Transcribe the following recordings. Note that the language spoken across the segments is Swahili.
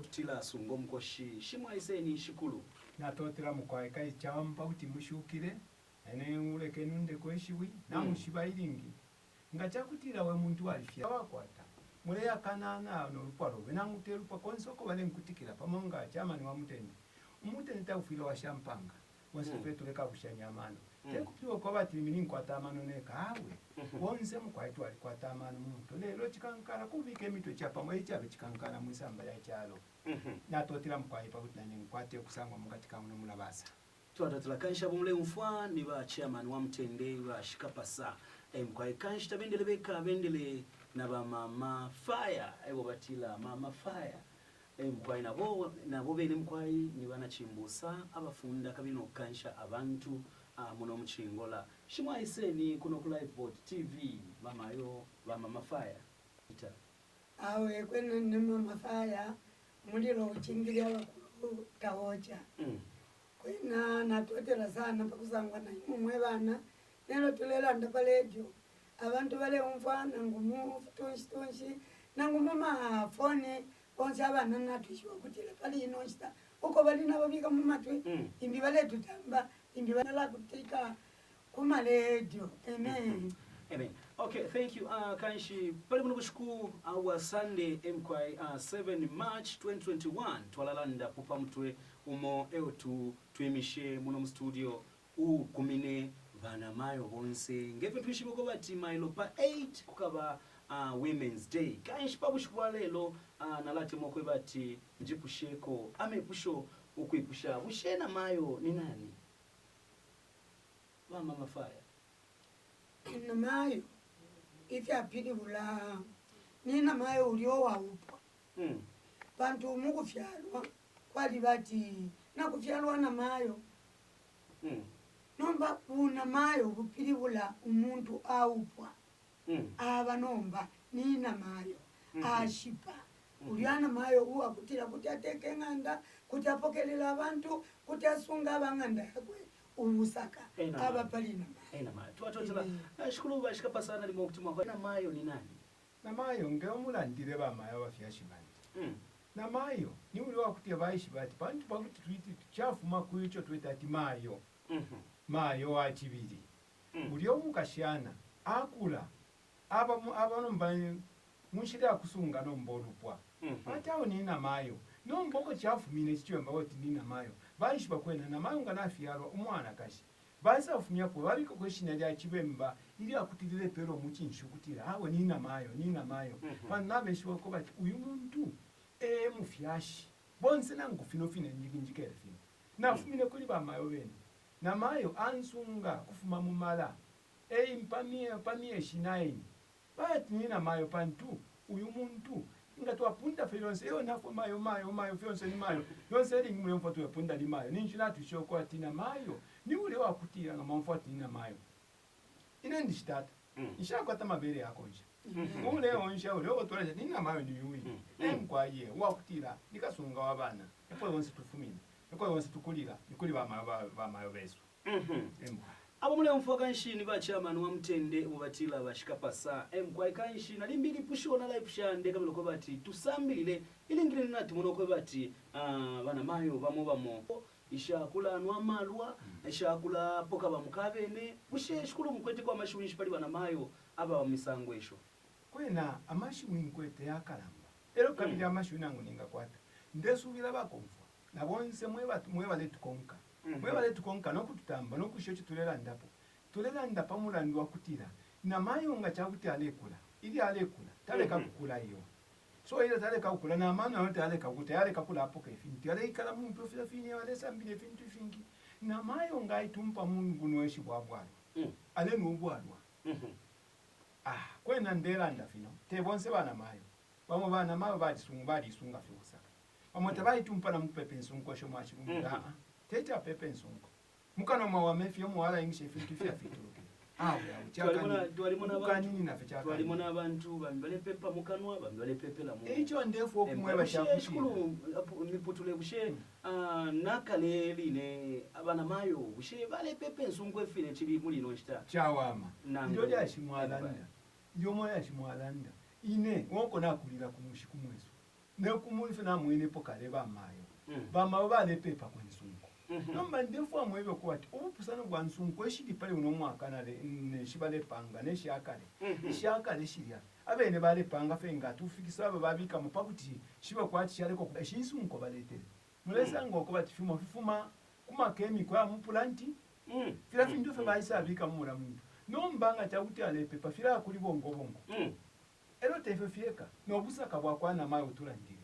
kututila sungo mkoshi shimwa iseni shikulu natotera mukwaika ichamba kuti mushukire ene uleke nunde kweshiwi namushiba ilingi ngachakutira we muntu alifya wakwata mule yakanana no ruparo venangute rupa konsoko vale nkutikira pamonga chamani wa mutende umutende taufilo wa shampanga wasifetu leka kushanyamano tekupiro kwa bati mini nkwata amano nekawe wonse mukwaitwa alikwata amano muntu lelo chikankara kubike mitwe chapa mwe chabe chikankara mwisamba ya chalo natotira mkwaipa kuti nane nkwate kusangwa mukatika muno mulabasa twatatila kansha bumule mfwa ni ba chairman wa mtende wa shikapasa mkwai kansha tabendele beka bendele na ba mama fire ebo batila mama fire mkwai nabo bene mkwai ni bana chimbusa abafunda kabino kansha abantu muno mchingola shimwa iseni kuno ku Liveboat TV mamayo ba mama fire ita awe kwena ni mama fire muliro uchingilia wakulu tawocha kwena natotera sana pakusangwa na imwe bana nero tulela ndapa radio abantu bale umfana ngumu tonshi nangumu ma phone onse abana natwishiwa kutile pali inosta uko bali nabo bika mu matwe imbi bale tutamba imbi bala kutika kuma radio amen. Amen. Okay, thank you. Kanshi, pale muno kushiku our Sunday MQI 7 March 2021 twalalanda pupa mtwe umo tuimishe muno studio kumine vana mayo bonse ngeve twishiboko bati mailo pa 8 kukaba Women's Day. Kanshi pabushikwa lelo nalati mokwe bati njipusheko amepusho ukuipusha bushena mayo ni nani? Mama Mafaya. Nina mayo ifi apili bula nina mayo ulio wa upo pantu mungu fyalwa kwali bati na kufyalwa na mayo nomba una mayo upili bula umuntu aupwa aba nomba nina mayo ashipa uliana mayo uwa kutila kutateke nganda kutapokelela abantu kutasunga abanganda yakwe umusaka aba palina twatotela shukuru bashikapa sana limo kutumwa na mayo ni nani na mayo ngeomulandire bamayo bafyashibandi na mayo ni uli wakutia baishibati bantu bakuti twiti tuchafuma kuicho twita ati mayo mayo wachibiri uli omukashana akula aba nomba munshira kusunga nombolupwa atawo nina mayo nomboko chafumine chichwemba woti nina mayo baishiba kwena na mayo nganafyalwa umwana kashi basa ufumya ko babiko kweshina lya chibemba ili akutilile pero muchinshu kutira awo nina mayo panabe shiwa ko bati uyu muntu mufyashi bonse nangufino fine njikele fine nafumine kuli ba mayo bene na mayo ansunga kufuma mumala impamie shinaini bati nina mayo pantu uyu muntu ngati wapunda felonse yo nafo mayo fyonse ni mayo yonse eri ngimule mfoto wapunda ni mayo ninjina tushoko atina mayo ni ule wakutira nga mfoto ni mayo ine ndishitata nshakota mabere yako nje ule onsha ule otwaleje nina mayo ni yuyi mkwaye wakutira nikasunga wabana eko yonse tufumina eko yonse tukulira nikuli ba mayo besu abo mule mfoka nshini ba chairman wa mtende ubatila bashikapasa mkwai kanshi nalimbili pusho na live shande kabilo ko bati tusambilile ilingire nati muno ko bati bana mayo bamo ishakula anwa malwa ishakula poka bamukabene bushe shukuru mukwete kwa mashuri nshipali bana mayo aba bamisango esho kwena amashuri nkwete yakalamba ero kabili amashuri nangu ninga kwata ndesubira bakomfwa nabonse mwe bale tukonka mwebale tukonka nokututamba nokushocho tulela ndapa mulandi wakutira na mayo nga chakuti alekula ili alekula taleka kukula iyo so ile taleka kukula na mano yote aleka kuta aleka kula apoka ifinti aleka muntu fila fini wale sambile fintu fingi na mayo nga itumpa mungu noeshi bwabwalwa ale nubwalwa kwena ndera ndafino tebonse bana mayo bamwe bana mayo badisunga fyusaka bamwe tabayitumpa na mupepe nsunko sho mwashirumira teta pepe nsonko mukano mwa mefyo mwala ingishe fintu fya fituruke twalimona abantu bambale pepa mukanwa bambale pepe la mu echo ndefu okumweba shakulu niputule bushe nakaleli ne abana mayo bushe bale pepe nsonko efine chibi muli no chita chawama ndo yashimwalanda yomo yashimwalanda ine wonko nakulira kumushi kumweso nekumulife na mwine pokale bamayo bamayo balepepa kwensunko nomba ndefu amwebe kwati ubupusana bwa nsunko eshili pale uno mwaka ne shibale panga ne shakale shakale shilya abene bale panga fenga tufikisa abo babika mupakuti shiba kwati shaleko eshinsunko baletele mulesa ngoko bati fuma kuma kemiko ya mpulanti fila findu fe baisa abika mura muntu nombanga chakuti alepepa fila kuli bongo ero tefe fieka nobusaka bwakwana mayo tulandire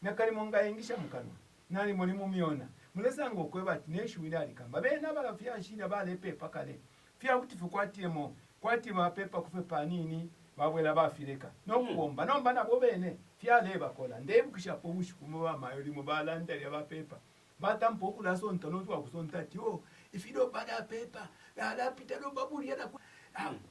nakali monga yengisha mukanwa nani muri mumiona mulesa ngo kweba ati neshuwira alikamba bena bala fya shira bale pepa kale fya kuti fukwatimo kwati ba pepa kufe panini babwela bafireka nokubomba nomba nabo bene fya leba kola ndebukisha pobushi kumuba mayoli mubala ndali ba pepa batampo okula sonto no twa kusonta ti o ifido bada pepa ala pita do baburi yana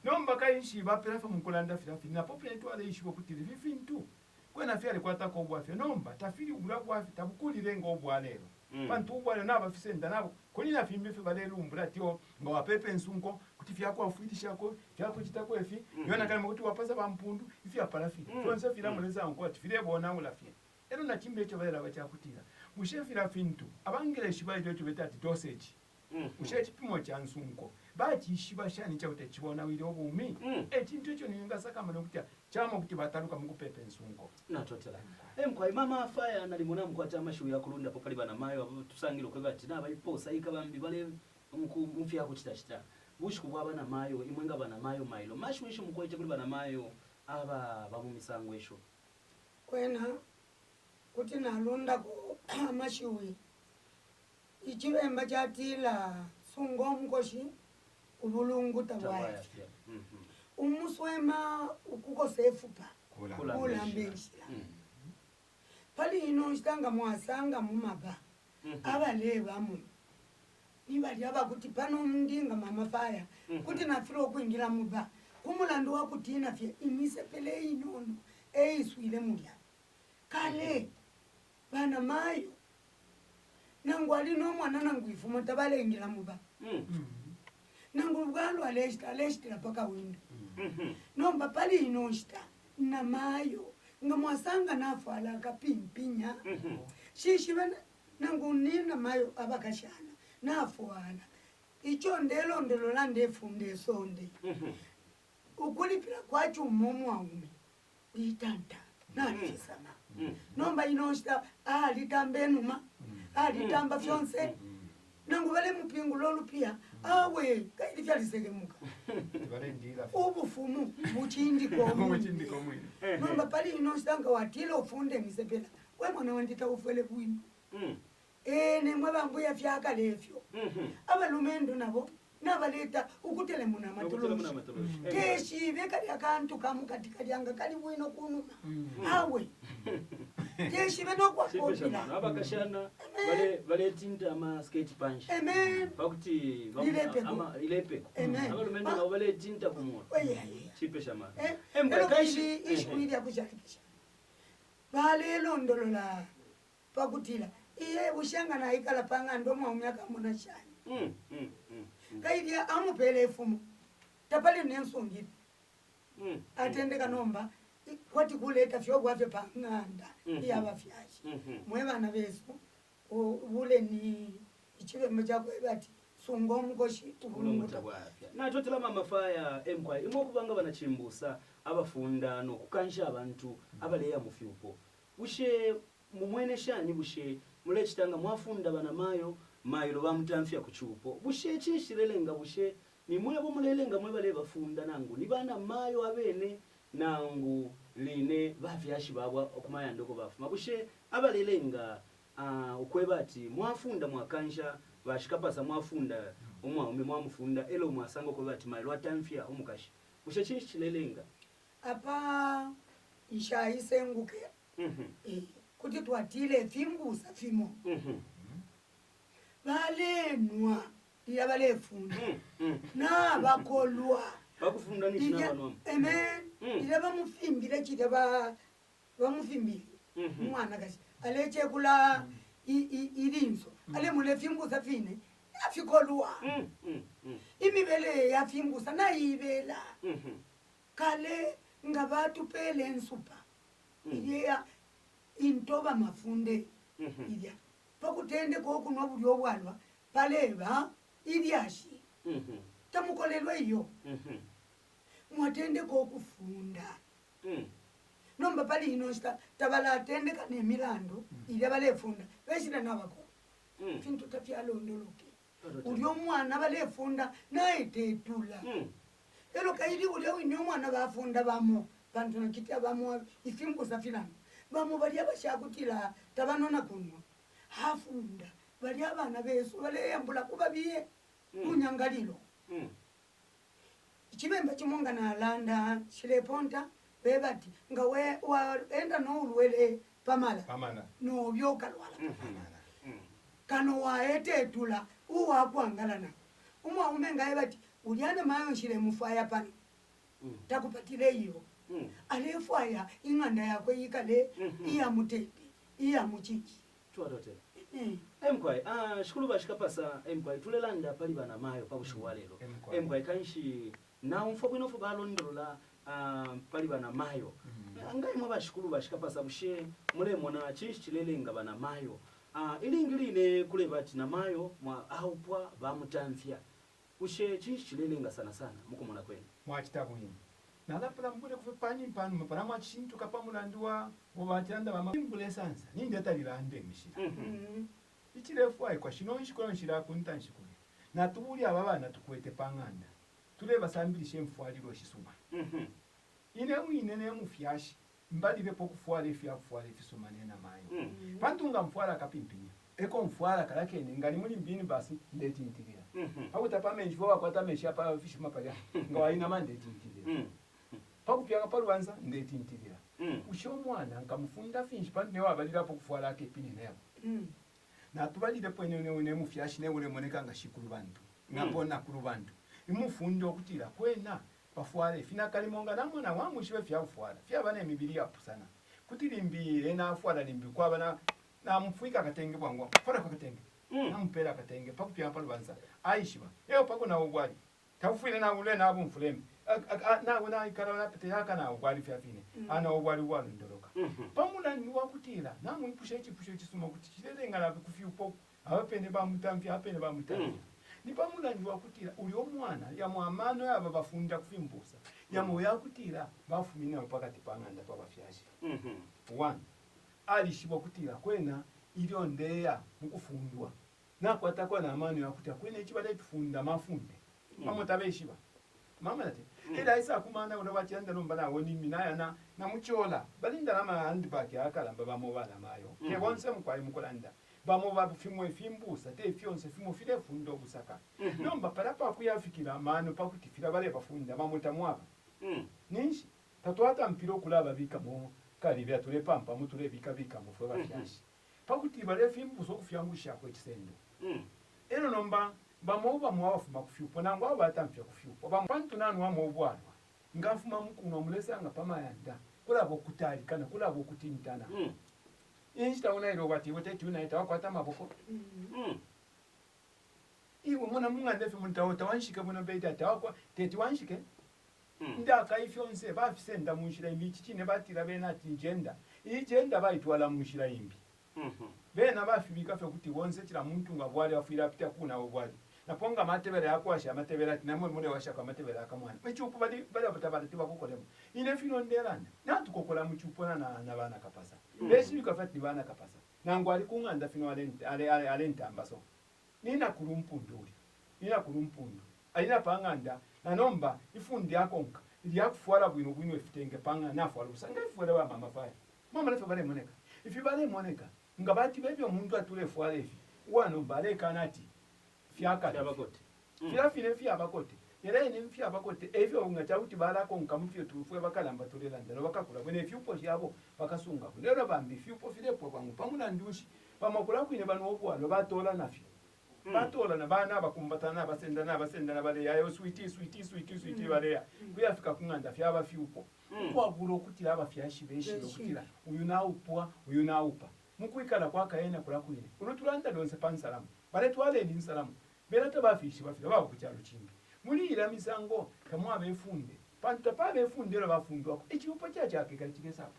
nomba kayinshi bapela fa mukulanda filafi na popela twale yishibo kutili fifintu kwena fyale kwata ko bwafya nomba tafiri ubula bwafya tabukulire ngo bwalero pantu ubwale naba fisenda nabo kolina fimbe fe balelo umbula tio ngo wapepe nsunko kuti fyako afuidisha ko fyako kitako efi yona kale mukuti wapasa bampundu ifi apalafi tonse fira muleza ngo ati fire bona ulafye ero na chimbe cyo balera bachakutira mushefira fintu abangere shibayo cyo betati dosage ushechi pimo cha nsunko bachi shiba shani cha utachibona wile obumi ekintu ekyo ningasaka mano kutya chama kuti bataruka mukupepe nsunko natotela kwa mama afaya nali munamu kwa chama shu ya kulunda pokali bana mayo tusangiro kweba tina baliposa ikabambi bale mufya kuchitachita bushi kubwa na mayo imwenga bana mayo mailo mashwisho mukweche kuli bana mayo aba bamumisango esho kwena kuti nalunda ko amashiwi ichibemba chatila sungo mkoshi ubulungu tabwaya umuswema ukuko sefupa kula mbeshila pali ino shitanga mwasanga mumaba abaleba mu nibali abakuti pano mndinga mama faya kuti nafiro kuingira muba kumulando wakutina fye imise pele inono eiswile mulya kale bana mayo nangwali no mwana nangwifuma tabalengela muba nangu bwalo aleshita paka windu nomba pali inoshita na mayo ngamwasanga nafala kapimpinya shishi bana nangu nina mayo abakashana nafuana icho ndelo landefunde sonde ukulipira kwacho mumu waume itanta nani sana nomba inoshita alitambe numa alitamba fyonse nangu bale mupingu lolu pia awe kaidi fyalisegemuka ubufumu muchindi komwini nomba pali inoshitanga watile ufunde misepela we mwana wandita ufele bwino nemwe bambuya fyaka lefyo abalumendo nabo nabaleta ukutele muna matoloshi keshibe kali akantu kamukatikali anga kali bwino kunuma awe keshibe nokwakopila abakashana bale tinta ama skate punch bakuti ilepeko abalumendo nabo bale tinta kumwa chipe shama kaishi ishwili yakushakisha bale londolola pakutila iye bushanga na ikala panga ndomwa umyaka muna shani kaidi amupele fumu tapali nensongile atendeka nomba kwati kuleta fyogo afye panganda yaba fyashi mwebana besu ubule ni ichibembe chako ebati sungo mkoshi ubulumuta na totela mama faya emkwa imo kubanga banachimbusa abafunda no kukansha abantu abaleya mufyupo ushe mumwene shani bushe mulechitanga mwafunda bana mayo lo bamutamfya kuchupo bushe chishirelenga bushe ni mwebo mulelenga mwebale bafunda nangu ni bana mayo abene nangu line bafyashi babwa okumaya ndoko bafuma bushe abalelenga ukwebati mwafunda mwakansha bashikapasa mwafunda umwaume mwamufunda elo mwasango kwebati mailo atamfya umukashi bushe chishirelenga apa ishaisenguke kuti twatile fimbusa fimo balenwa iya balefunda na bakolwa bakufunda ni china banwa ile bamufimbile chite bamufimbile mwana kashi aleche kula ilinzo ale mule fimbusa fine yafikolwa imibele yafimbusa na ibela kale ngabatu pele nsupa ile intoba mafunde ilya pakutende kokunwa buli obwalwa paleba ilyashi tamukolelwa iyo mwatende kokufunda nomba pali inosta tabala atendeka nemilando ilya balefunda beshina nabako fintu tapyalondoloke uli omwana balefunda naetetula elo kaili uli awini omwana bafunda bamo bantu nakitya bamo ifimbusa filano bamo bali abashakutila tabanona kunwa hafunda bali abana besu baleyambula kubabiye munyangalilo chibemba chimonga na landa chileponta bebati nga we enda no ulwele pamala no byoka lwala pamala kano waetetula uwakwangala umwa umenga ebati uliana mayo shile mufaya pani takupatile hiyo alefaya inganda yako yikale iya mutete iya muchichi twadote emkwai shukuru bashikapasa emkwai tulelanda pali bana mayo pabushuwalelo emkwai kanshi na umfo bwino fo balondolola pali bana mayo ngai mwa bashukuru bashikapasa bushe mulemo na chinshi chilelenga bana mayo ilingilile kule bati na mayo mwa aupwa bamutamfya ushe chinshi chilelenga sana mukumona kwenu mwachitabu yini nalapula mbule kufanyi mpanu mpana mwachintu kapamulanduwa mubatanda bama mbule sansa nindeta lilande mishira ichirefu ai kwa shino nshikola nshira kunta nshikule na tubuli ababana tukwete panganda tuleba sambilishe mfwaliro shisuma ine mwinene mufyashi mbalile pokufuale kufuale fisuma nena mayo pantunga mfwala kapimpinya eko mfwala kalakene ngali muli mbini basi ndeti ntigira pakutapa menjvowa kwata mesha pa fishuma palya ngawa ina mandeti ntigira pakupyanga paluwanza ndeti ntigira usho mwana nkamufunda finshi pande wabalira pokufuala kepini nayo na tubalire pwenene mufyashi ne ule moneka ngashikulu bantu ngapona kulu bantu imufundo okutira kwena pafuale fina kalimonga namona wamushibe fya kufuala fya bana emibiri yapu sana kutilimbire na afuala limbi kwa bana na mfuika katenge bwangwa fora kwa katenge nampera katenge pakupya palubanza aishiba leo pako na ubwali tafuile na ule na abu mfuleme na ikara na pete yaka na ubwali fya fine ana ubwali walo ndoroka pamuna ni wakutira na muipushe chisuma kuti chilelenga na kufyupo abapene ba mutamfya apene ba mutamfya ni pamuna ni wakutira uli omwana ya mwamano yaba bafunda kufimbusa ya moya kutira bafumina mpaka tipanganda pa bafyashi 1 alishiba kutira kwena ilio ndeya mukufundwa nakwata kwa na amano ya kutira kwena ichibale tufunda mafunde pamotabeshiba mama nati ila isa kumana ule bachanda no mbana woni minaya na muchola balinda na handbag yakalamba bamobala mayo ke bonse mukwayi mukolanda bamoba fimwe fimbusa te fyonse fimo file fundo busaka nomba parapa kuyafikira amano pakutifira bale bafunda bamutamwaba ninshi tatwata mpiro kulaba bikamo kali bya tule pampa mutule bika mu fwa bafyashi pakuti bale fimbuso kufyangusha kwa kisendo eno nomba bamoba mwafuma kufyupo nangwa batamfya kufyupo bampantu nanu amobwarwa ngafuma mukunwa mulesanga pamayanda kulabo kutalikana kulabo kutintana insta unairo bati wote tunaita wakwata maboko iwo mona munga ndefe muntaota wanshike muno beita tawakwa teti wanshike nda kaifyonse bafisenda munshira imichi chine batira bena tinjenda ijenda baitwala munshira imbi bena bafibika fe kuti wonse tira muntu ngabwali afira pita kuna obwali naponga matebera yakwasha matebera tinamwe mune washaka matebera akamwana mechupu bali batabala tiba kukolemo ine fino ndelanda natukokola muchupona na bana kapasa besi bikafati bana kapasa nangu ali kunganda fino ale ntambaso nina kulumpundu alina panganda nanomba ifundi yakonka lyakufuala bwino efitenge panga nafuala usanga ifuala ba mama faya mama lefe bale moneka ifi bale moneka ngabati bebyo muntu atule fuala ifi wanomba ale kanati fyaka abakote fine fya abakote era ne fya abakote evyo ungata uti balako nkamufyo tufwe bakalamba tulelanda no bakakula bwene fyupo syabo bakasunga lero bambi fyupo filepo bangu pamuna ndushi bamakula kwine bano obwalo batola nafyo batola na bana bakumbatana basenda na bale yayo sweetie bale ya kuyafika kunganda fya abafyupo kwa gulo kutira abafyashi beshi okutira uyu na upa mukwikala kwa kaena kula kwine ulutulanda donse pansalamu bale twale ni nsalamu bela tabafishi bafira babo kucyalo kimbi muri ira misango kamwa befunde panta pa befunde lo bafundwa ikiupo cyake kali kigesapo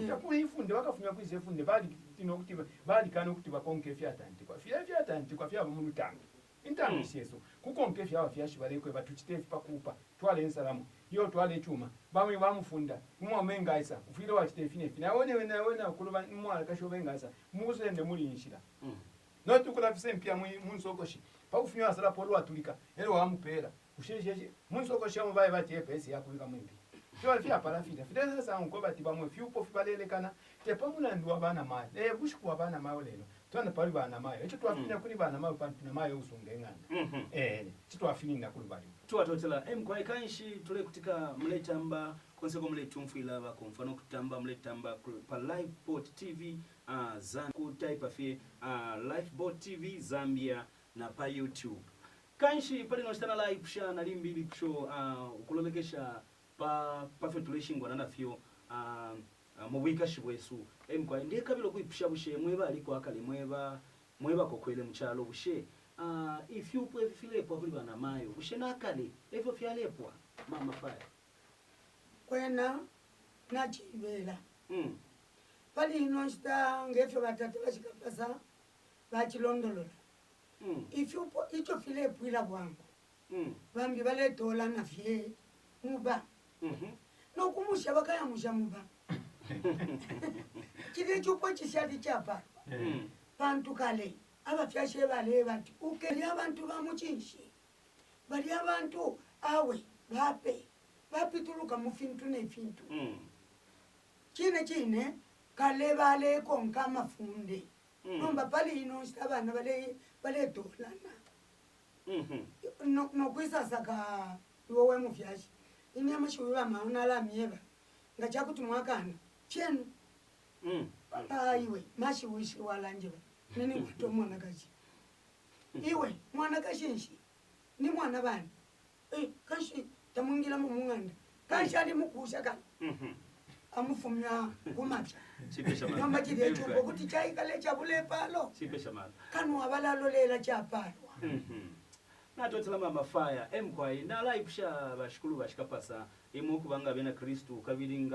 takuifunde wakafunya kwizefunde bali tinokuti bali kana kuti bakonke fyatantikwa fyatantikwa fyaba mu lutango intango sieso kukonke fyaba fyashibalekwe batuchitefi pakupa twale ensalamu yo twale chuma bamwe bamufunda umwe omengaisa ufire wachitefi nefi nawona kuloba mwala kashobengaisa muzende mulinshira notukula fisempia munsokoshi pakufunywa sala polo atulika ero wamupera usheshe munsokoshi amubaye bati pesi yakulika mwimbi Jwa fia parafida. Fida sasa unkoba tibamwe fiupo fibalele kana. Tepa mulandu wabana mayo. Bushiku wabana mayo lelo. Tuana pali bana mayo. Echo tuafina kuni bana mayo pantu na mayo usungengana. Chitu afini na kuli bali. Tuatotela kwa ikanshi tule kutika mletamba konseko mletumfu ilava kwa mfano kutamba mletamba pa Lifeboat TV Zambia kutaipa fi Lifeboat TV Zambia na pa YouTube. Kanshi pali noshitana live sha na limbili kusho ukulomekesha pa fetuleshingwa na nafyo mu bwikashi bwesu kwa ndiye kabilo kuipusha bushe mweba aliko akali mweba kokwele mchalo bushe ifyupo efilepo kuli bana mayo bushe nakale efyo fyalepwa mama faya kwena nachibela pali inoshita ngefyo batatu bashikapasa bachilondolola ifyupo icho filepo ila bwangu bambi bale dola na fye muba no kumusha bakaya musha muba kile chupo chishati chapa bantu kale abafyashe bale bantu ukeli abantu bamuchinshi bali abantu awe bapituluka mufintu nefintu chine kale bale konka mafunde nomba pali ino abana bale dolana no kwisasa ka iwe mufyashi inyama shuwa mauna la mieba ngacha kuti mwakana chenu iwe mashi wishi walanjeba nini kwato mwana kashi iwe mwana kashinshi ni mwana bani kashi tamungila mumunganda kashi ali mukusha kana amufumya kumacha ngamba chide chuko kuti chai kale chabule palo kanu abalalo lela chapalwa natotela mama fire kwa na live sha bashikulu bashikapasa imu kubanga bena Kristo kabiri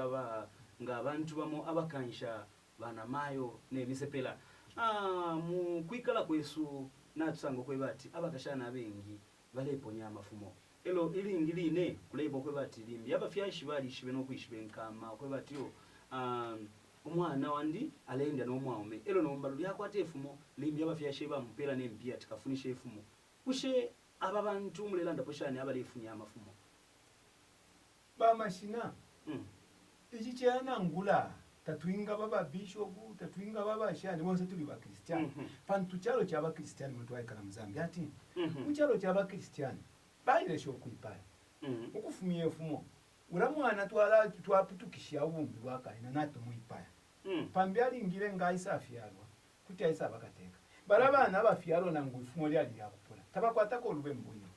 ngabantu bamo abakansha bana mayo ne misepela mu kwikala kwesu natsango kwebati abakashana bengi baleponya amafumo elo ilingiline kulebo kwebati limbi abafyashi bali shibe no kwishibenkama kwebati yo umwana wandi alenda no mwaume elo no mbalu yakwa tefumo limbi abafyashi bampela ne mpia tikafunisha efumo ushe aba bantu mulelanda poshani abalifunya amafumo bamashina iki cyana ngula tatuinga baba bishop tatuinga baba shani bose tuli ba Kristiano pantu cyalo cyaba Kristiano muntu waikala muzambi ati mucyalo cyaba Kristiano bayire sho kuipaya ukufumye fumo uramwana twaputukishya ubumbi bwakaina nato muipaya pambyali ngire ngaisa afyalwa kuti aisa bakateka barabana abafyalo nangufumo lyali yakupula tabakwata ko lubembuyo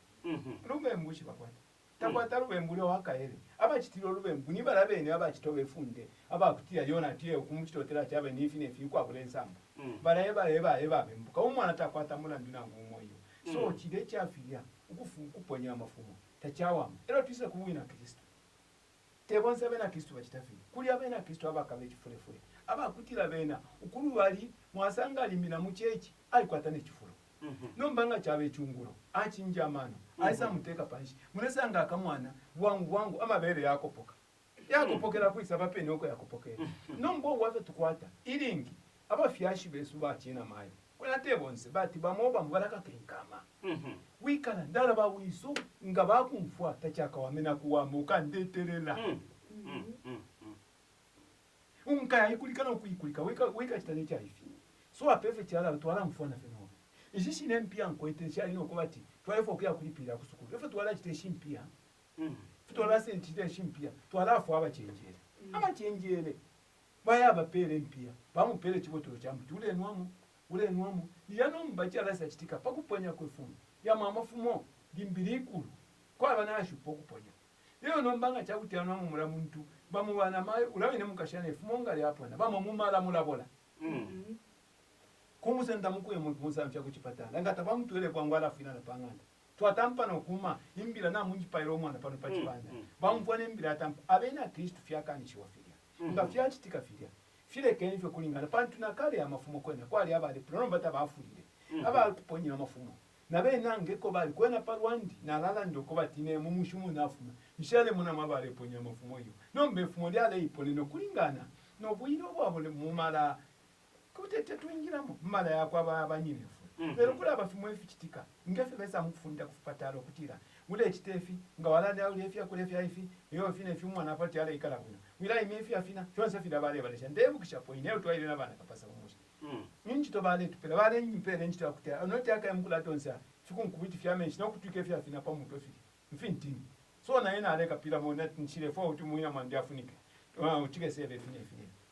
lubembushi bakwata takwata lubembuyo wakaere abachitiro lubembu ni barabene abachitobe funde abakutira yona tiye kumuchitotera chabe nifine fikwa kulensambu bareba bembuka umwana takwata mulandu nangu moyo so chide chafilia ukuponya amafumo tachawama ero twise kuwina Kristo tebonse bena Kristo bachitafili kuli abena Kristo abakabe chifulefule abakutira bena ukuru wali mwasanga limina muchechi alikwata ne chifulo nombanga chabe chunguro achinjamano aisa muteka panshi munesanga akamwana wangu amabere yakopokera kwisa bapene oko yakopokera nombo wafe tukwata ilingi abafyashi besu bachina mayo kwena tebonse bati bamoba mubaraka kenkama wikala ndala bawiso nga bakumfwa tachaka wamena kuwamuka ndeterela unkaya ikulikana kuikulika wika chitane cha hivi so apefe cyala twala mfona feno ishi nempia nkwete cyali no kubati twalefo kya kulipira kusukuru efe twala chiteshi mpia twala sentiteshi mpia twala fo abachenjere abachenjere baya bapere mpia bamupere chibotoro chambu ule nwamo yano mbachala sachitika pakuponya kwefumo ya mama fumo limbilikulu kwa bana shupo kuponya leo nombanga chakuti anwa mumura muntu bamubana mayo ulabene mukashane fumo ngali hapo na bamumala mulabola kumusenda mukuye mukuza mcha kuchipatala ngata bamutwele kwangwala fina na panganda twatampa no kuma imbira na munji pairo mwana pano pachibanda bamuvone imbira atampa abena Kristo fyakani chiwafilia nga fyachitika filya file kenfyo kulingana pantu nakale amafumo kwena kwali abali pronomba tabafulire abaponye amafumo nabe nangeko bali kwena parwandi nalala ndoko batine mu mushumu nafuma ishale muna mabale ponye amafumo yo nombe fumo lyale ipone no kulingana no bwiro bwabule mumala kutete twingiramo mala yakwa abanyinefu lero kula abafumo efichitika ngefe besa mukufunda kufupatalo kutira mule ekitefi nga walanda uli efya kule efya ifi yo fine fi mwana pati ala ikala kuna wila imefi afina kyonse fida bale balesha ndebu kishapo ineyo twaile nabana kapasa kumushi nyinchi to bale tupela bale nyimpele nchito akutea onoti aka mkula tonsa fiku nkubiti fya menshi no kutuke fya afina pa muto fili mfintini so na yena aleka pila mona nchile fo utumwina mandi afunike utike sebe fine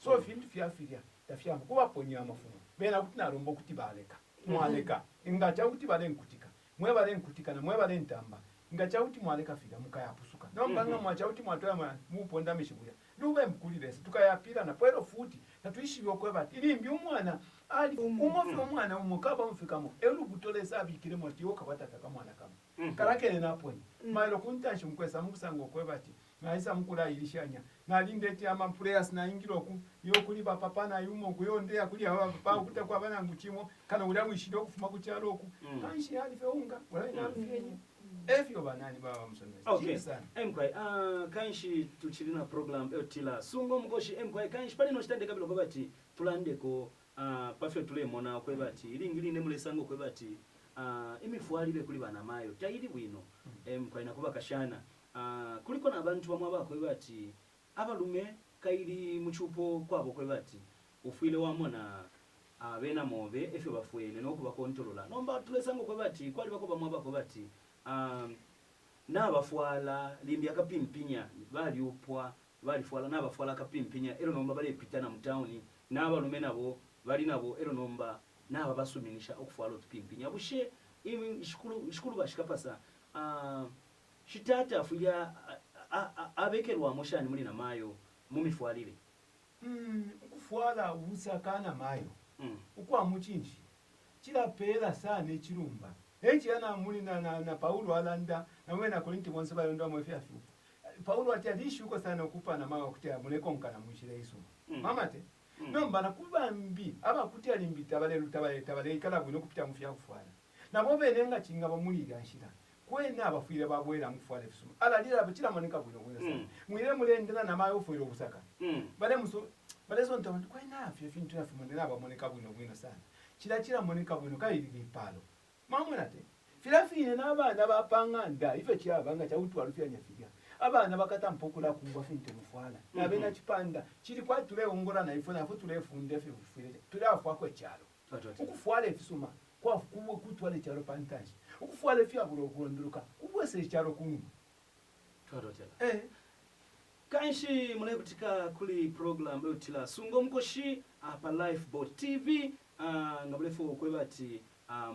so fintu fya afia tafya kuba ponya amafumo bena kutina rombo kutibaleka mwaleka ingacha kutibale nkutika mwebale nkutika na mwebale ntamba ngacha uti mwaleka fida mukayapusuka nombanga mwacha uti mwatoya muponda mishibulya lube mkulirese tukayapira na pwero futi na tuishi byokweba ilimbi umwana ali umofi umwana umukaba mfikamo elu kutolesa abikire mwati yoka bataka mwana kama karakene naponi mailo kuntashi mkwesa mukusango kwebati naisa mukula ilishanya na lindeti ama prayers na ingiroku yokuli papa na yumo kuyondea kuli aba papa kuta kwa bana nguchimo kana uli amwishido kufuma kuchaloku kanshi hali feunga wala na mfenyi efyo banani baba msomezi okay mkwai kanshi tuchilina program etila sungo mgoshi mkwai kanshi pali no chitande kabilo kwebati tulandeko pafe tule mona kwebati ilingili nemule sango kwebati imifualile kuli bana mayo taili bwino mkwai nakuba kashana kuliko na abantu bamwe abakwebati abalume kaili muchupo kwabo kwebati ufile wamona abena mobe efyo bafuene nokuba kontrola nomba tulesango kwebati kwali bako bamwe abakwebati n'abafuala limbi akapimpinya bali upwa bali fuala n'abafuala akapimpinya ero nomba bali pitana mu town n'abalume nabo bali nabo ero nomba n'aba basuminisha okufuala otupimpinya bushe imi shikulu bashikapasa shitata afuya abekerwa moshani muri na mayo mumifualire kufuala usakana mayo ukwa muchinji chila pela sana echirumba echi yana muli na Paulo alanda na wena Korinti bonse bayonda mwefe afu Paulo atadishi uko sana okupa na mawa kutia muleko nkana mwishire Yesu mama te nomba nakuba mbi aba kutia limbi tabale ikala bwino kupita mufya kufuala na bobe nenga chinga bamuli gashira kwena abafuire babwera mufwale fisuma ala dira bachira manika bwino sana mwire mulendera na mayo fuire obusaka bale so ntabantu kwena afye fintu na fimonde naba monika bwino sana chira monika bwino kairi palo mamwenate filafine n'abana bapanganda ife kyabanga kyawutu alufya nyafiga abana bakata mpokula kungwa finte mufwala nabena chipanda chiri kwa tule ongora na ifona afu tule funde fe fufire tule afu akwe cyaro ukufwala ifisuma kwa kubo kutwale cyaro pantaji ukufwala fya bulo kurondruka kubwese cyaro kunu twatotela kanshi mune kutika kuli program yotila sungo mkoshi apa Lifeboat TV ngabulefo kwebati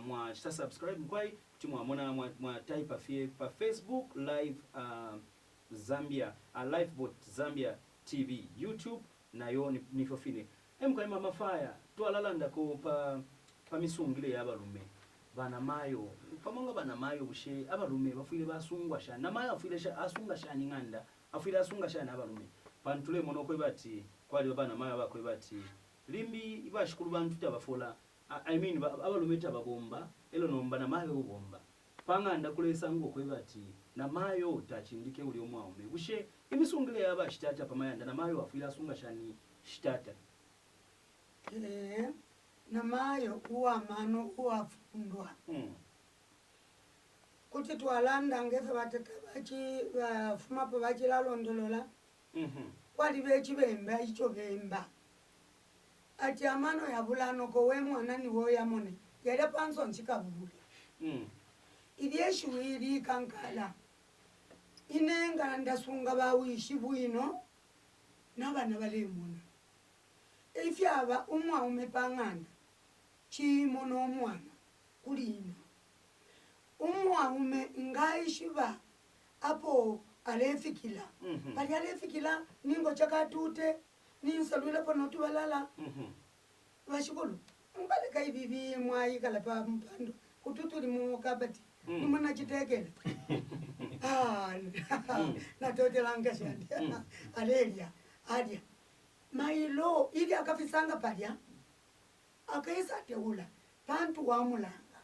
mwa chita subscribe mkwai kuti mwamona mwa type afie pa Facebook live Zambia Lifeboat Zambia TV YouTube nayo nifofine mkwai mama fire twalalanda ko pa misungile ya abalume bana mayo pamonga bana mayo bushe abalume bafuile basungwa shana na mayo afuile asunga shana nganda afuile asunga shana abalume pantule mono kwebati kwali bana mayo bakwebati limbi ibashikulu bantu tabafola I mean abalume tababomba elo nomba na mayo ubomba panganda kulesa ngo kwebati na mayo utachindike uli omwaume bushe imisungile yaba shitata pamayanda na mayo afuila sunga shani shitata na mayo uwa mano uwa fundwa kuti twalanda ngefe batata bachi fumapo bachilalondolola kwali bechi bemba icho bemba ati amano ya bulano ko we mwana ni wo yamone yale panso nchikabule ilyeshu iri kankala inenga ndasunga bawishi bwino nabana balemuna ifyaba umwa umepangana chimo no mwana kulino umwa ume ngaishiba apo alefikila bali alefikila ningo chakatute ninsalula pono tubalala bashikolo mbale kai bibi mwai kala pa mpando kututuli mu kabati nimona chitekela na tote langa shandi alelia adia mailo ili akafisanga palya akaisa teula pantu wa mulanga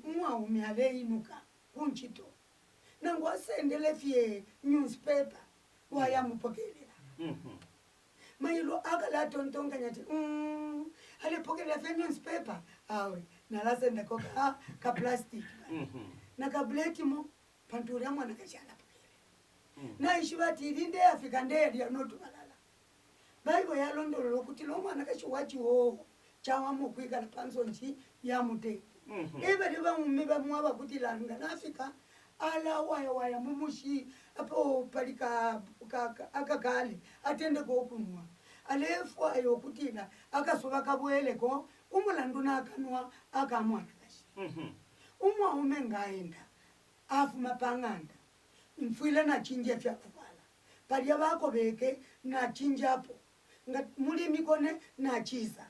umwaumi aleinuka kunchito nangu asendele fye newspaper wayamupokelela mailo akala tontonga nyati alipokelela fye newspaper awe nalasenda koka ka plastic na kableti mo pantu ya mwana kachala pokele na ishibati ilinde afika ndeli ya notu malala Bible ya londolo kuti lo mwana kachiwachi wo chawa mu kwikala panzo nchi ya mute ebe liba mumiba mwaba kuti langa nafika ala waya mumushi apo palika akakale atende ko kunwa alefu ayo kutila akasoba kabwele ko umulandu nakanwa akamwana kashi umwa umengaenda afu mapanganda mfwila na chinje fya kubala palya bako beke na chinjapo nga muli mikone na chiza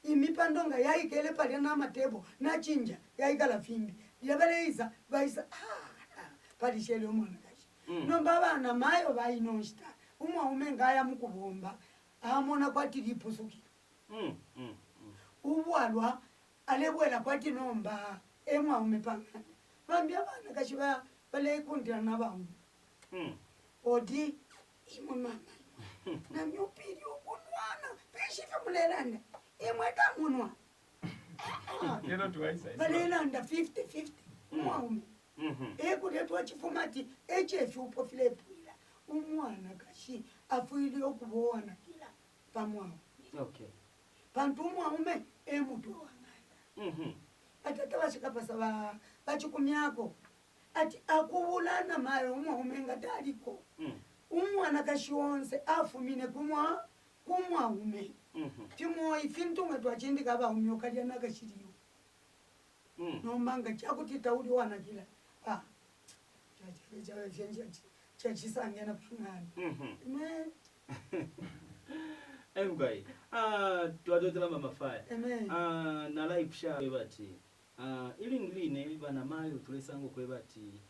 imipandonga yaikele palya na matebo na chinja yaikala fimbi yabaleiza baisa pali shele omwana kashi nomba bana mayo bayinonsta umwa umengaya mukubomba amona kwati lipusukira ubwalwa alebwela kwati nomba emwa umepangana bambya bana kashi bale kundira nabamu odi imama na myupiri ukunwana peshife mulelanda imweta munwa Yero tuwaisa. balelanda 50-50 mwaume ekuletwa chifumati echefu upo filepwila umwana kashi afuili okubowana kila pamwao Okay. pantu umwaume emutu wanganda atata bashikapasa bachikumyako ati akubulana mayo umwaume ngataliko umwana kashi wonse afumine kumwaume timoyi fintunga twachindika baumyo kalya nakashiriyo nombanga chakuti tauli wana kila chachisangena pangani Emgai twadotela mama fire Amen. na live sha kwebati ili ngiline bana mayo tulesango kwebati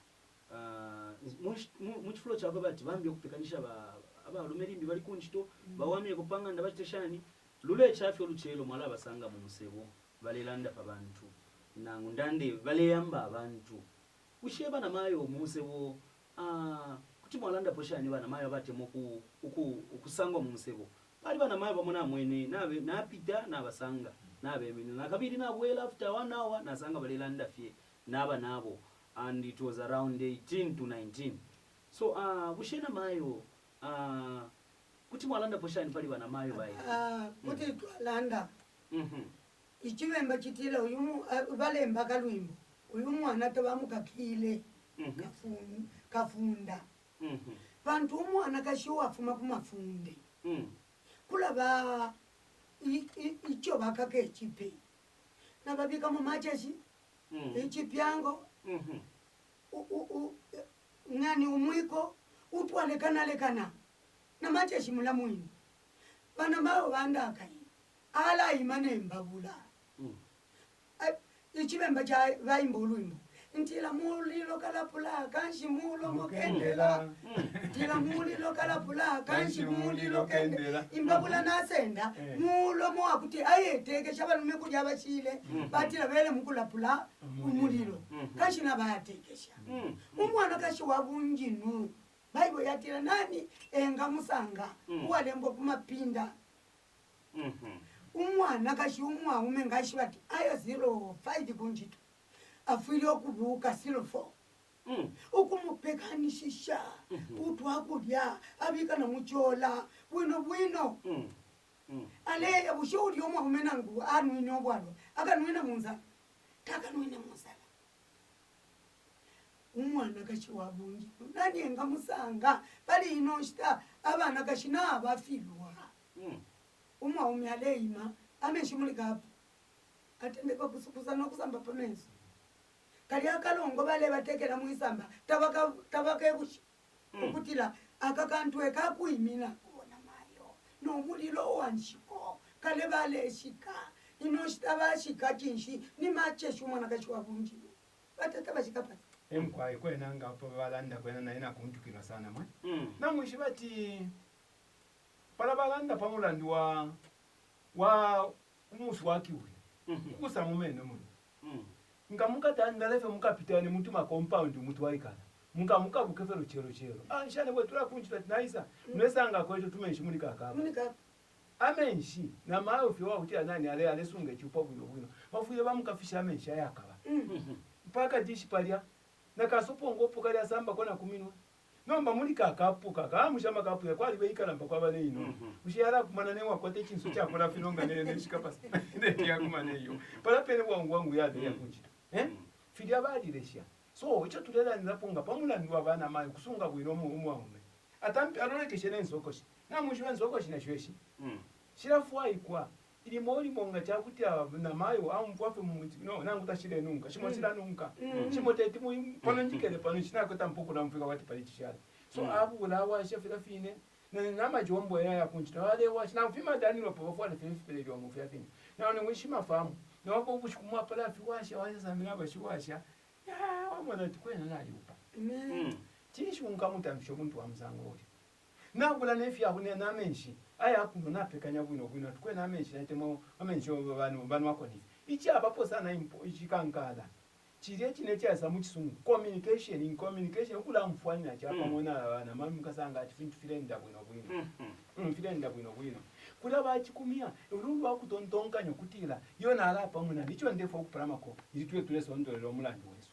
muchifulo cha kwebati bambye kupikanisha aba lumerimbi bali kunchito bawamye kupanga ndabateshani lule chafyo luchelo mwala basanga mu musebo balelanda pa bantu nangu ndande baleyamba abantu usheba na mayo mu musebo kuti mwalanda poshani bana mayo bate muku ukusangwa mu musebo bali bana mayo bamona mwene nabe napita nabasanga nabe mini nakabiri nabwela after 1 hour nasanga balelanda fye naba nabo and it was around 18 to 19 so bushena mayo kuti mwalanda poshani pali bana mayo bayi kuti twalanda ichivemba chitila uyu valemba kalwimbo uyu mwana tovamukakile kafunda vantu umwana kashiwa afuma kumafunde kulava icho vakake echipe navavika mumacheshi ichipyango ngani umwiko utwalekanalekana na macheshi mula mwini vana vao vandakai ala imane mbabula ichivemba cha vaimbo ulwimbo ntila mulilo kalapula kanshi mulo mokendela ntila mulilo kalapula kanshi mulilo kendela imbabula nasenda mulo mo akuti ayeteke shabalume kudya bashile batila bele mukulapula umulilo kanshi nabayatekesha umwana kashi wabunjinu Bible yatila nani enga musanga uwalembo kumapinda umwana kashi umwaume ngashi bati ayo 05 kunjito afili okubuka 04 ukumupekanishisha utu akudya abika na muchola bwino aleya bushuri omwaume nangu anwine obwalo akanwina munza takanwina munzala umwana kashi wabungi nani enga musanga bali inoshita abana kashi na abafilwa umwaume aleima ameshimulika hapo atendeka kusukuza nokusamba pamenzo kali akalongo bale batekera muisamba tabaka ebushi ukutila akakantwe kakuimina kubona mayo no mulilo wanshiko kale bale shika inoshita bashika kinshi ni mache shumwana kashwa bunji batata bashika pati emkwaye kwena ngapo balanda kwena naye nakuntukirwa sana mwe Mm. namwishi bati pala balanda pamulandi wa umusi wakiwe kusa mumene muno nga mukatandalefe mukapitane mutuma compound mutwaikala muka bukefero chero shane bwe tula kunchita tinaisa mnesanga kwetu tumenshi muli kakaba amenshi na mayo fiwa utia nani ale sunge chupo bwino bafuye bamukafisha amenshi ayakaba mpaka dishi palya na kasupo ngopo kali asamba kona kuminwa nomba muli kakapu kakamushama kapu ya kwali beikala mpaka bane ino ushiyara kumana ne wakote chinsu cha kola filonga ne shikapa ne ya kumane iyo pala pene wangu yade ya kunchita fidia bali lesha so icho tulela nzaponga pamulandi wa bana mayo kusunga bwino umwaume atampi alolekeshe nensokoshi na mwisho wensokoshi na shweshi shirafuai kwa ili moli monga chakuti na mayo amvafe mumuti no nangu tashire nunka shimotira nunka shimoteti mu pano njikele pano chinako tampuku na mfika wati pali chishara so abu lawa shefira fine na nama jombo ya kunchita wale wa na mfima dani lo popo na fili yo mufia fine na ne wishima famu na wako bushikumwa pala fiwasha wasa milaba shiwasha ya wamona tikwena nali upa chishunga mutamsho muntu wa mzango uli nabula nefi yakune namenshi aya kuno napekanya bwino tukwe namenshi natemo amenshi banu wakoni ichi abapo sana impo ichikankala chire chine chaza muchisungu communication kula mfwani na chapa mona bana mami kasanga ati fintu filenda bwino filenda bwino kula bachikumia urundu wakutontonkanyo kutila yona alapa muna ndicho ndefo okuparamako itwe tuleso ndolero mulandi weso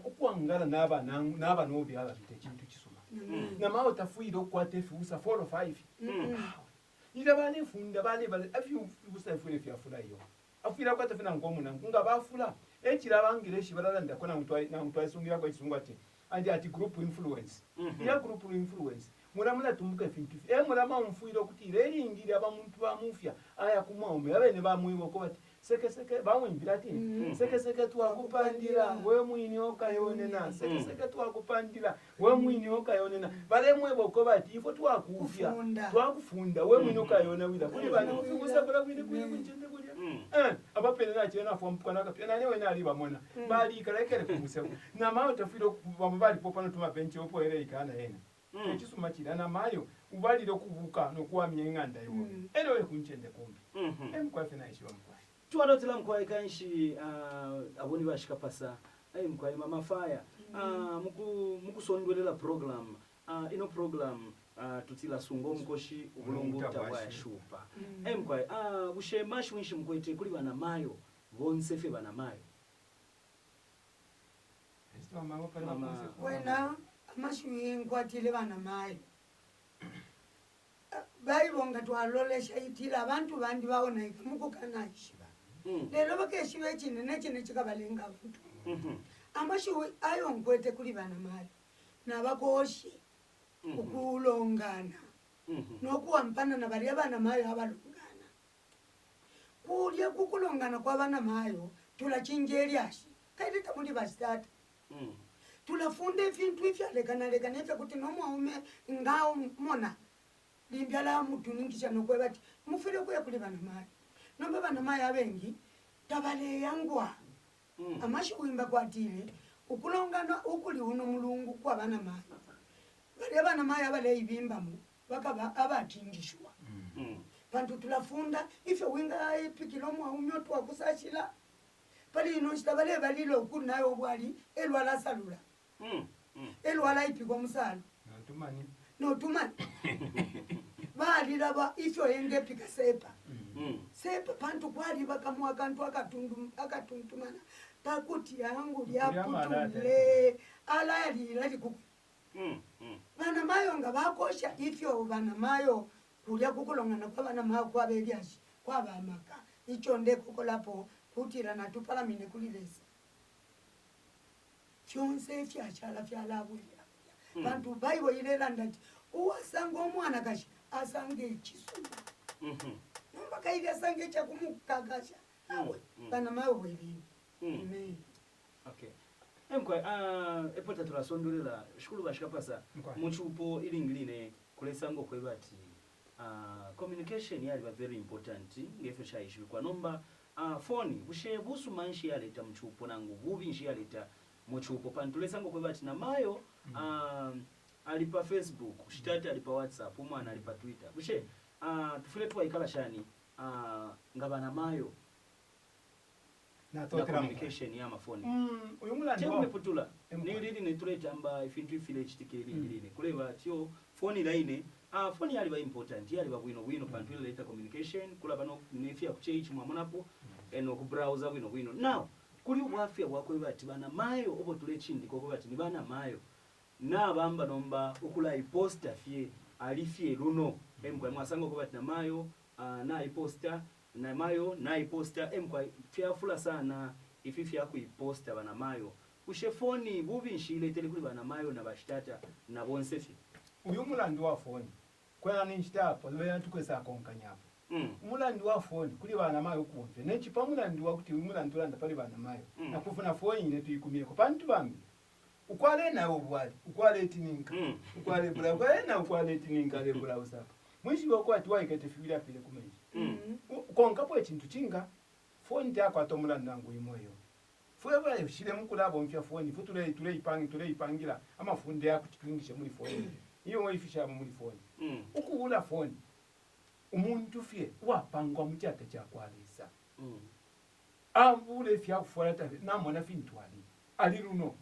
ukuangala naba nobi ala bite chintu chisuma na mao tafuira okwate fusa 4 or 5 ila bale funda bale afi fusa fule fyafula iyo afira kwate fina ngomuna kunga bafula echira bangire shibalala ndakona mutwai sungira kwa isungu ati group influence ya group influence muramula tumbuka fintu murama mfuiro kuti reri ngira bamuntu bamufya aya kumwaume abene bamwibo ko bati seke bamwimbira ati seke twakupandira we mwini okayonena seke twakupandira we mwini okayonena bale mwebo ko bati ifo twakufya twakufunda we mwini okayona wida kuli bana kufikusa bala kwini kunjende kulya abapene na chena fo mpukana kapena ne wena ali bamona bali kalekele kumusebo na mayo tafiro bamubali popano tuma benchi opo ere ikana yena chisuma chira na mayo ubalire kubuka nokuwa myenganda yo enewe kunchende kumbi emkwafe na isho mkwa tuwadotela mkwae kanshi aboni bashika pasa mkwae mama fire mukusondwelela program ino program tutila sungo mkoshi ubulungu tawaya shupa mkwae bushemashi winshi mkwete kuli bana mayo bonsefe bana mayo wena amashuyi nkwatile bana mayo bayibonga twalolesha itila abantu bandi baona ikamukukana ishiba lero bakeshibe kinene chikabalenga abantu amashuyi ayo nkwete kuli bana mayo nabakoshi ukulongana nokuwampana na bali abana mayo abalongana kulye kukulongana kwa bana mayo tulachinjeliashi kaite tamuli basitata tulafunda vintu ivyalekana ivya kuti nomwaume ngao mona limbyala mutuningisha nokwe bati mufile kuya kuli bana mayi nombe bana mayi abengi tabale yangwa amashi kuimba kwatile ukulongana ukuli uno mulungu kwa bana mayi bali bana mayi abale ibimbamu bakaba abatingishwa bantu tulafunda ifyo winga ipikilo mwaume twakusashila pali ino chitabale balilo ukuli nayo bwali elwala salula elwala ipiko musalo notumani balila ba ifyo yenge pika sepa pantu kwali bakamwa kantu akatuntumana pakuti yangu lyaputule ala yalila likuku bana mayo nga bakosha ifyo bana mayo kulya kukulongana kwa bana mayo kwa beliashi kwa bamaka icho ndekuko lapo kutira natupalamine kulilesa fyonse fyachala fyalabulira bantu bayibo ilela ndati uwasanga omwana kashi asange ekisuma nomba kaili asange ekyakumukakasha awe bana mayo bwebini okay emkwa epota tulasondolela shukulu bashika pasa muchupo ilingline kulesango kwebati communication yali very important ngefe shaishwe kwa nomba phone bushe busu manshi yaleta mchupo nangu bubi nshi yaleta muchupo pantulesa ngo kwebati na mayo alipa Facebook shitati alipa WhatsApp umwana alipa Twitter bushe tufule twaikala shani ngabana mayo na communication ya mafoni uyu mulandi temu meputula ni lili ni tuleta amba ifintu ifile chitikeli lili kuleva tio phone line phone yali ba important yali ba bwino pantule leta communication kula bano nefia kuchechi mwamonapo eno ku browser bwino now kuli ubwafya bwako bati bana mayo obo tule chindi koko bati ni bana mayo na bamba nomba okula iposta fie alifie luno emkwa mwasango ko bati na mayo na iposta na mayo na iposta emkwa fyafula sana ififi yako iposta bana mayo ushefoni bubi nshile tele kuli bana mayo na bashitata na bonse fi uyu mulandi wa phone kwena ni nshitapo lwe tukwesa konkanyapo mulandi wa phone kuli bana mayo kumve nechi pa mulandi wa kuti mulandi ulanda pali bana mayo na kufuna phone ine tuikumie ko pantu bambi ukwale nayo bwali ukwale tininka ukwale bula kwena ukwale tininka le bula usapa mwishi wako ati waikete fibila pile kumeji konkapo ekintu kinga phone yako atomulandi nangu imoyo fueba yoshire mukulabo mpya phone futule ipangira amafunde yako kitwingishe muri phone iyo wayifisha muri phone ukuula phone umuntu fye wapangwa mutyate kyakwalisa abule fya kufuata namona fintu ali luno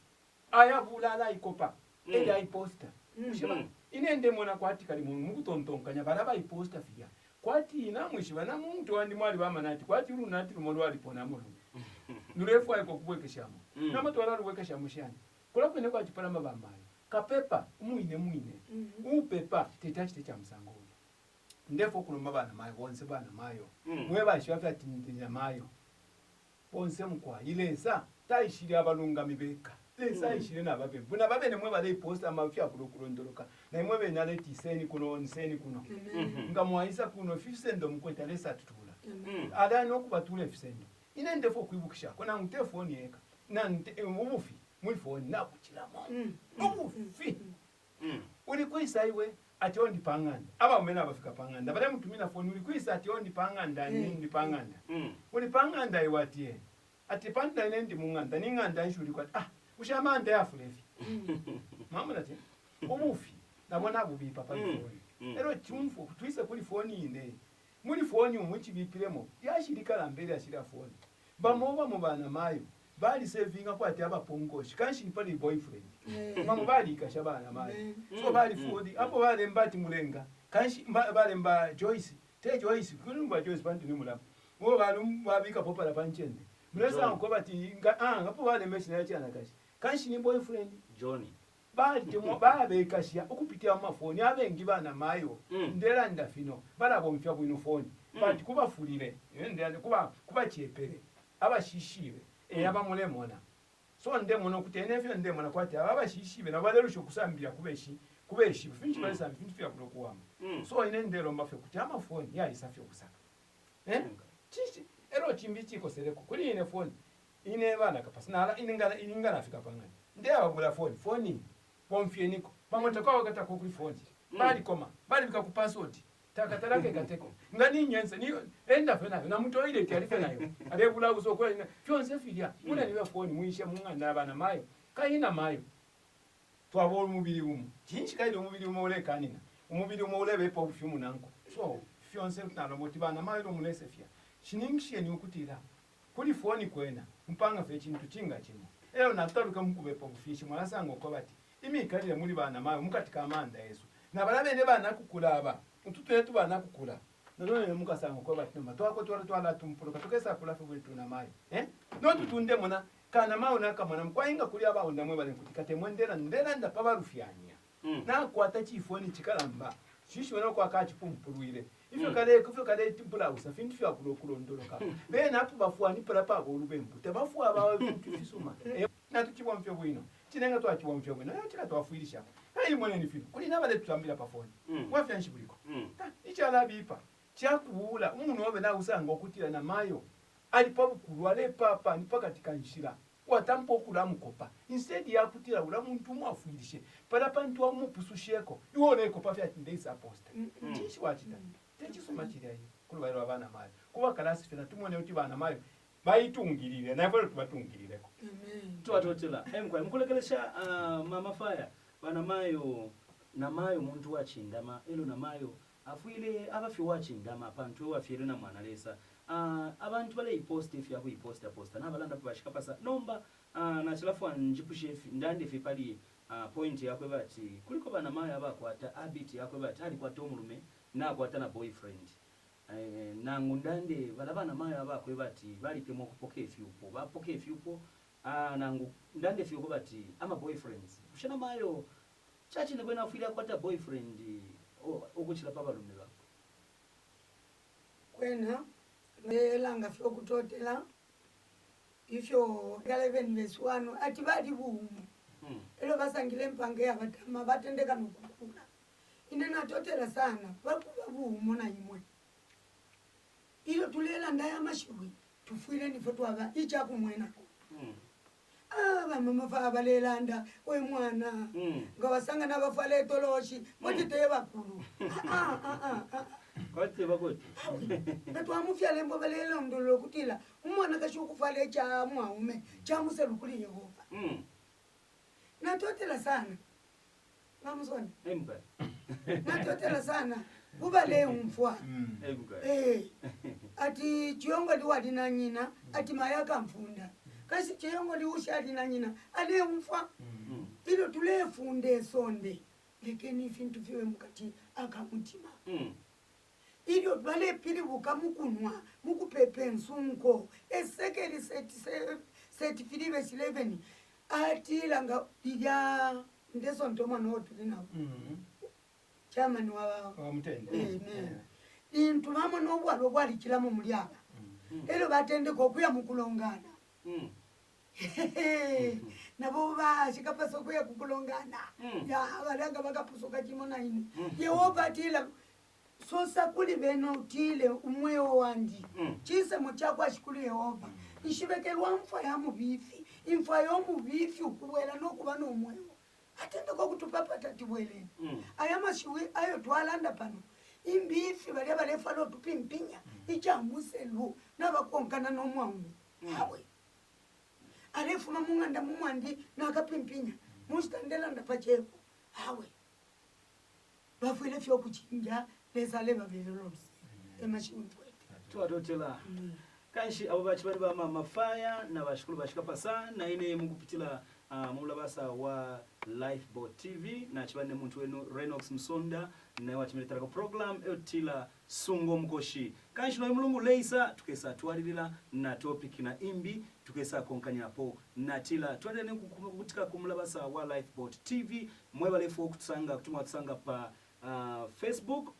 ayabula ala ikopa eda iposta ushima inende mona kwati kali mukutontonkanya baraba iposta fya kwati ina mwishiba na muntu wandi mwali bamanati kwati lunati lumondo alipona mulu nurefu ayiko kubwekeshamo namatwala luwekeshamo shani kulapene kwa chipalama bamayo kapepa muine upepa tetachi cha msango ndefo kuluma bana mayo bonse bana mayo mwe bashafya tindinya mayo bonse mkwa ilesa taishiri abalunga mibeka lesa ishiri na babe buna babe ne mwe bale posta amafya kulokulondoloka na mwe be nyale tiseni kuno nseni kuno ngamwaisa kuno 5 cent mkweta lesa tutula ada no kubatule 5 cent ine ndefo kwibukisha kona mtefoni yeka na umufi muri phone na kuchilamo umufi uri kwisa iwe ati ondi panganda aba umena abafika panganda bale mutumina phone uri kwisa ati ondi panganda ndi panganda uri panganda iwatie ati panda inendi munganda ninganda ishuri kwa ushamanda yafulefi mama nati umufi nabona bubipa pa phone ero chumfu kutwisa kuri phone ine muri phone umuchi bipiremo yashirika lambere ashira phone bamoba mubana mayo bali savinga kwati abapongoshi kanshi nipali boyfriend mama bali kashabana mayo so bali fodi apo bale mbati mulenga kanshi bale mba Joyce Joyce kulumba Joyce bantu ni mulapa wo balum babika popala panchende mlesa ko bati ngapo bale meshi na cyana kanshi ni boyfriend Johnny bali temo babe kashia okupitia amafoni abengi bana mayo ndera ndafino bala bomfya bwino phone bati kuba fulire ndende kuba chepere abashishire abamulemona so ndemono kutenefyo ndemona kwati abashishibe nabalerusho kusambira kubeshi finchi balesa finchi fya kulokuwama so ine ndero mbafe kuti amafoni ya isafyo kusaka chichi ero chimbichi kosereko kuli ine phone ine bana kapasana iningana afika pangani nde ababula phone pomfye niko pamotaka wakata ko kuri phone bali koma bali bika ku password takatarake gateko ngani nyense ni enda fena na mtu ile taarifa nayo alebula usoko fyonse filia muna niwe phone muisha munganda abana mayo kaina mayo twabona umubiri umu kinshi kaile umubiri umu ole kanina umubiri umu ole bepo ufyumu nanko so fyonse nalo motibana mayo lo mulese fya shiningishe ni ukutira kuri phone kwena mpanga fe kintu kinga kimo ero nataruka mukubepo ufishi mwalasango ko bati imikalire muri bana mayo mukatika amanda Yesu na balabe ne bana kukulaba ututuye tubana kukula none mukasanga ko bati namba twako twala tumpuruka tukesa kula fe buli tuna mayo no tutunde mona kana mayo nakamana mkwayinga kuli abaunda mwe bali kutikate mwendera ndera ndapabarufyanya na kwata chifoni chikalamba shishwe kwa kachi pumpuruire ifyo kale timpula usafintu fya kulondoloka bena apo bafuani pala pa olubembu tebafu aba bintu fisuma na tukibwa mfyo bwino kinenga twakibwa mfyo bwino yakira twafuirisha hayi mwene ni fino kuli nabale tutambira pa phone wafya nshibuliko ichala bipa chakubula umuntu obe na usanga okutira na mayo alipa bukulwale papa ni pakati kanshira watampo kula mukopa instead ya kutira ula muntu mwafuirishe pala pantu wa mupususheko iwone ko pa fya ndesa posta chishi wachita techisoma chiriya kulwairo abana mayo kuba kalasi fina tumone uti bana mayo bayitungirire naye tubatungirire twatotela emkwa mkulekelesha mama faya bana mayo namayo muntu wachindama elo namayo afuile abafi wachindama abantu wafire na mwana lesa abantu bale ipost if yaku iposta posta nabalanda bashika pasa nomba na chilafu anjipushe ndande fipali point yakwe bati kuliko bana mayo abakwata habit yakwe bati ali kwata omulume na kwata na boyfriend nangu ndande balabana mayo abakwe bati bali pemo kupokea fyupo bapokea fyupo nangu ndande fyuko bati ama boyfriends ushana mayo chachi ne kwena afira kwata boyfriend okuchira papa lume bako kwena langa fyo kutotela ifyo 11:1 ati badi bumu elo basangile mpange yabatama batendeka nokukula ine natotela sana bakuba bumu na imwe iyo tulela ndaya mashuwi tufile nifo twaba icha kumwena mama fa balelanda we mwana ngabasanga nabafale toloshi motite bakulu kwate bakoti natwamufya lembo balela ndolo kutila umwana kashukufale cha mwaume cha muselukuli Yehova natotela sana ngamsona emba natotela sana ubale umfwa ati chiongo liwadi na nyina ati mayaka mfunda kasi chiongo liushadi na nyina ale umfwa ilo tulefunde sonde lekeni fintu fiwe mukati akamutima ilo bale pili bukamukunwa mukupepe nsunko esekeli seti filibe 11 ati langa dija ndeso ntoma no tulina chamani wa mutende intu mama no bwalo bwali kilamo mulyaba elo batende ko kuya mukulongana nabo bashika paso kuya kukulongana ya abalanga bakapusoka kimona ine Yehova atila sosa kuli beno utile umweyo wandi chise muchako ashikuli Yehova ishibekelwa mfa ya mubifi imfa yo mubifi ukuwela nokuba no umweyo atende ko kutupapa tatibweleni ayama shiwi ayo twalanda pano imbifi bale bale falo tupimpinya ichamuselu nabakonkana no mwangu hawe alefuma munganda mumwandi nakapimpinya mustandela ndapacheko hawe bafwele fyo kuchinja lesale babelolo emashiwi twatotela kanshi abo bachi bali ba mama faya na bashikulu bashika pasa na ine mukupitila mulabasa wa Lifeboat TV na chibane muntu wenu Renox Msonda na watimeleta program etila sungo mkoshi kanshi no mulungu leisa tukesa twalilira na topic na imbi tukesa konkanya po na tila twalene kukutika kumulabasa wa Lifeboat TV mweba lefu kutusanga kutumwa tusanga pa Facebook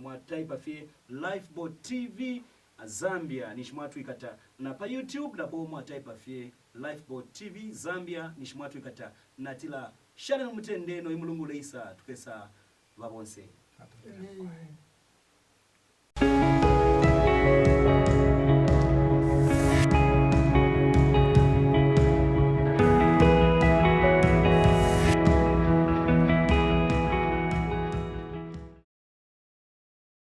mwa type fi Lifeboat TV Zambia nishimwatu ikata na pa YouTube na po mwa type fi Lifeboat TV Zambia nishimwatu ikata na tila shana mutende no imulungu leisa tukesa babonse.